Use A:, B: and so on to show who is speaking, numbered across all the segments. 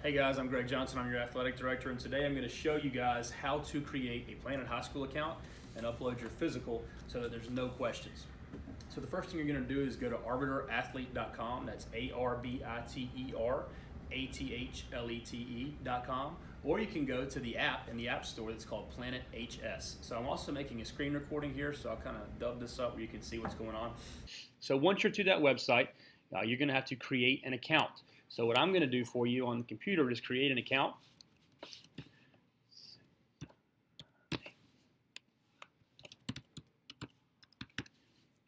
A: Hey guys, I'm Greg Johnson. I'm your athletic director, and today I'm going to show you guys how to create a Planet High School account and upload your physical so that there's no questions. So the first thing you're going to do is go to arbiterathlete.com. That's arbiterathlete.com. Or you can go to the app in the App Store that's called Planet HS. So I'm also making a screen recording here, so I'll kind of dub this up where you can see what's going on. So once you're to that website, you're going to have to create an account. So what I'm going to do for you on the computer is create an account.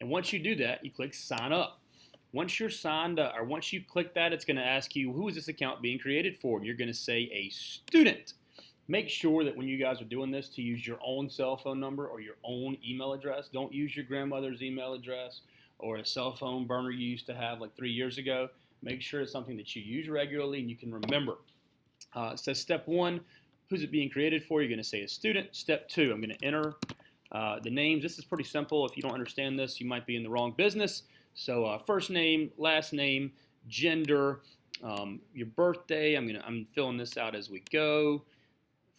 A: And once you do that, you click sign up. Once you're signed up, or once you click that, it's going to ask you, who is this account being created for? You're going to say a student. Make sure that when you guys are doing this to use your own cell phone number or your own email address. Don't use your grandmother's email address or a cell phone burner you used to have like 3 years ago. Make sure it's something that you use regularly and you can remember. It says step 1, who's it being created for? You're going to say a student. Step 2, I'm going to enter the names. This is pretty simple. If you don't understand this, you might be in the wrong business. So first name, last name, gender, your birthday. I'm filling this out as we go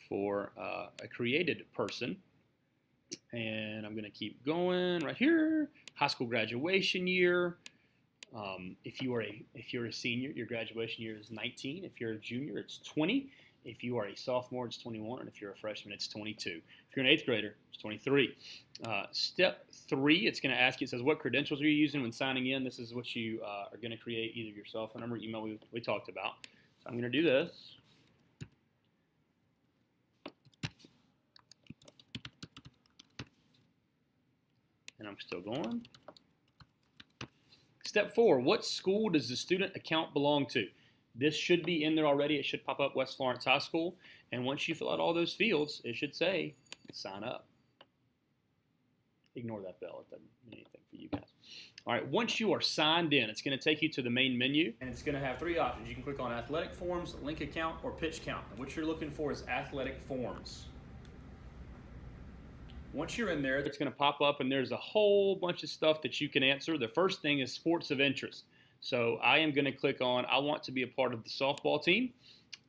A: for a created person. And I'm going to keep going right here. High school graduation year. If you're a senior, your graduation year is 19. If you're a junior, it's 20. If you are a sophomore, it's 21. And if you're a freshman, it's 22. If you're an 8th grader, it's 23. Step 3, it's going to ask you, it says, what credentials are you using when signing in? This is what you are going to create, either your cell phone number, email we talked about. So I'm going to do this. And I'm still going. Step 4, what school does the student account belong to? This should be in there already. It should pop up West Florence High School. And once you fill out all those fields, it should say sign up. Ignore that bell. It doesn't mean anything for you guys. All right, once you are signed in, it's going to take you to the main menu. And it's going to have 3 options. You can click on Athletic Forms, Link Account, or Pitch Count. And what you're looking for is Athletic Forms. Once you're in there, it's going to pop up, and there's a whole bunch of stuff that you can answer. The first thing is sports of interest. So I am going to click on, I want to be a part of the softball team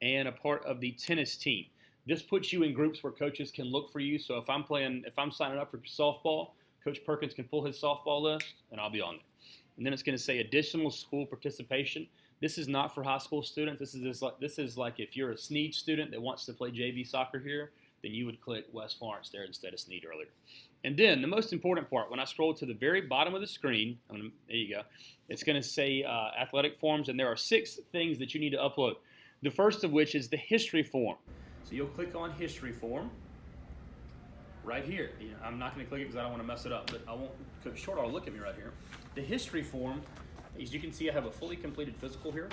A: and a part of the tennis team. This puts you in groups where coaches can look for you. So if I'm signing up for softball, Coach Perkins can pull his softball list, and I'll be on there. And then it's going to say additional school participation. This is not for high school students. This is like if you're a Sneed student that wants to play JV soccer here, then you would click West Florence there instead of Sneed earlier. And then the most important part, when I scroll to the very bottom of the screen, there you go, it's going to say athletic forms, and there are 6 things that you need to upload. The first of which is the history form. So you'll click on history form right here. I'm not going to click it because I don't want to mess it up, but I won't. Coach Short will look at me right here. The history form, as you can see, I have a fully completed physical here.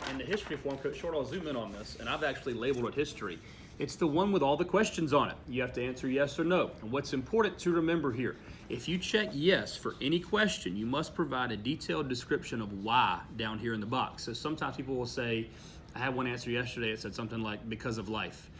A: And the history form, Coach Short, I'll zoom in on this, and I've actually labeled it history. It's the one with all the questions on it. You have to answer yes or no. And what's important to remember here, if you check yes for any question, you must provide a detailed description of why down here in the box. So sometimes people will say, I had one answer yesterday, it said something like, because of life.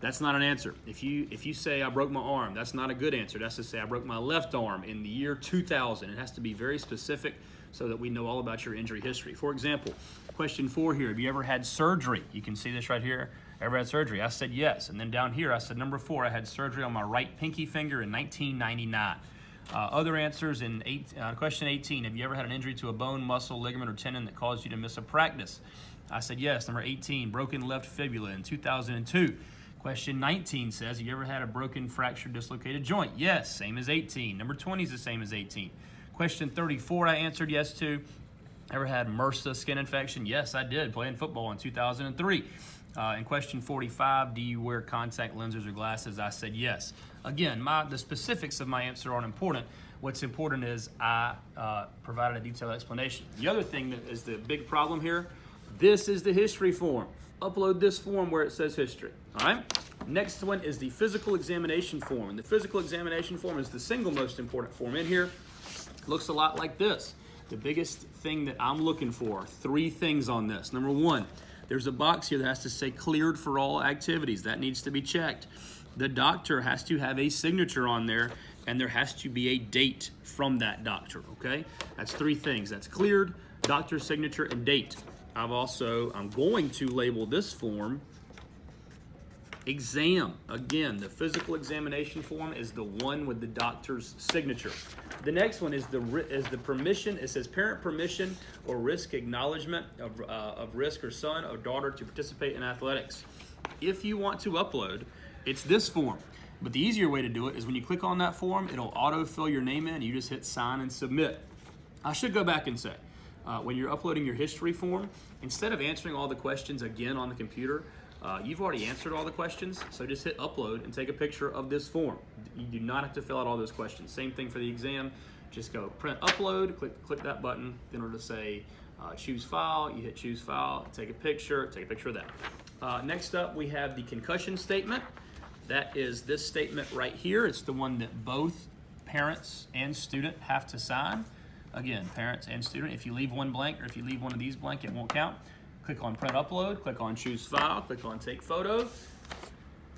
A: That's not an answer. If you say I broke my arm, that's not a good answer. That's to say I broke my left arm in the year 2000. It has to be very specific so that we know all about your injury history. For example, question 4 here, have you ever had surgery? You can see this right here. Ever had surgery? I said yes. And then down here, I said number 4, I had surgery on my right pinky finger in 1999. Other answers in question 18, have you ever had an injury to a bone, muscle, ligament, or tendon that caused you to miss a practice? I said yes. Number 18, broken left fibula in 2002. Question 19 says, have you ever had a broken, fractured, dislocated joint? Yes, same as 18. Number 20 is the same as 18. Question 34, I answered yes to. Ever had MRSA skin infection? Yes, I did, playing football in 2003. In question 45, do you wear contact lenses or glasses? I said yes. Again, the specifics of my answer aren't important. What's important is I provided a detailed explanation. The other thing that is the big problem here, this is the history form. Upload this form where it says history. All right? Next one is the physical examination form. And the physical examination form is the single most important form in here. It looks a lot like this. The biggest thing that I'm looking for, 3 things on this. Number 1, there's a box here that has to say cleared for all activities. That needs to be checked. The doctor has to have a signature on there, and there has to be a date from that doctor, okay? That's 3 things. That's cleared, doctor's signature, and date. I'm going to label this form exam. Again, the physical examination form is the one with the doctor's signature. The next one is the permission. It says parent permission or risk acknowledgement of risk or son or daughter to participate in athletics. If you want to upload, it's this form. But the easier way to do it is when you click on that form, it'll auto-fill your name in. You just hit sign and submit. I should go back and say, when you're uploading your history form, instead of answering all the questions again on the computer, you've already answered all the questions, so just hit upload and take a picture of this form. You do not have to fill out all those questions. Same thing for the exam. Just go print upload, click that button. Then it'll say choose file. You hit choose file, take a picture of that. Next up, we have the concussion statement. That is this statement right here. It's the one that both parents and student have to sign. Again, parents and student. If you leave one blank or if you leave one of these blank, it won't count. Click on print upload, click on choose file, click on take photo,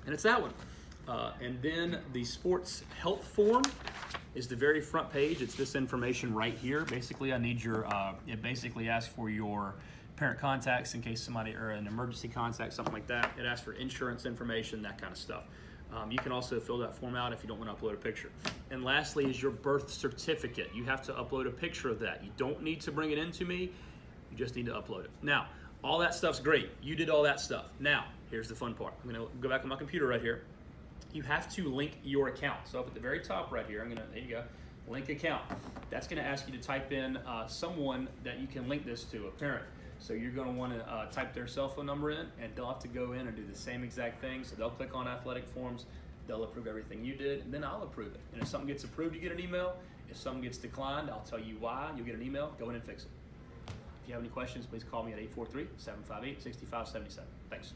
A: and it's that one. And then the sports health form is the very front page. It's this information right here. Basically, I need your, it basically asks for your parent contacts in case somebody, or an emergency contact, something like that. It asks for insurance information, that kind of stuff. You can also fill that form out if you don't want to upload a picture. And lastly is your birth certificate. You have to upload a picture of that. You don't need to bring it in to me. You just need to upload it. Now, all that stuff's great. You did all that stuff. Now, here's the fun part. I'm going to go back on my computer right here. You have to link your account. So up at the very top right here, there you go, link account. That's going to ask you to type in someone that you can link this to, a parent. So you're going to want to type their cell phone number in, and they'll have to go in and do the same exact thing. So they'll click on athletic forms, they'll approve everything you did, and then I'll approve it. And if something gets approved, you get an email. If something gets declined, I'll tell you why. You'll get an email. Go in and fix it. If you have any questions, please call me at 843-758-6577. Thanks.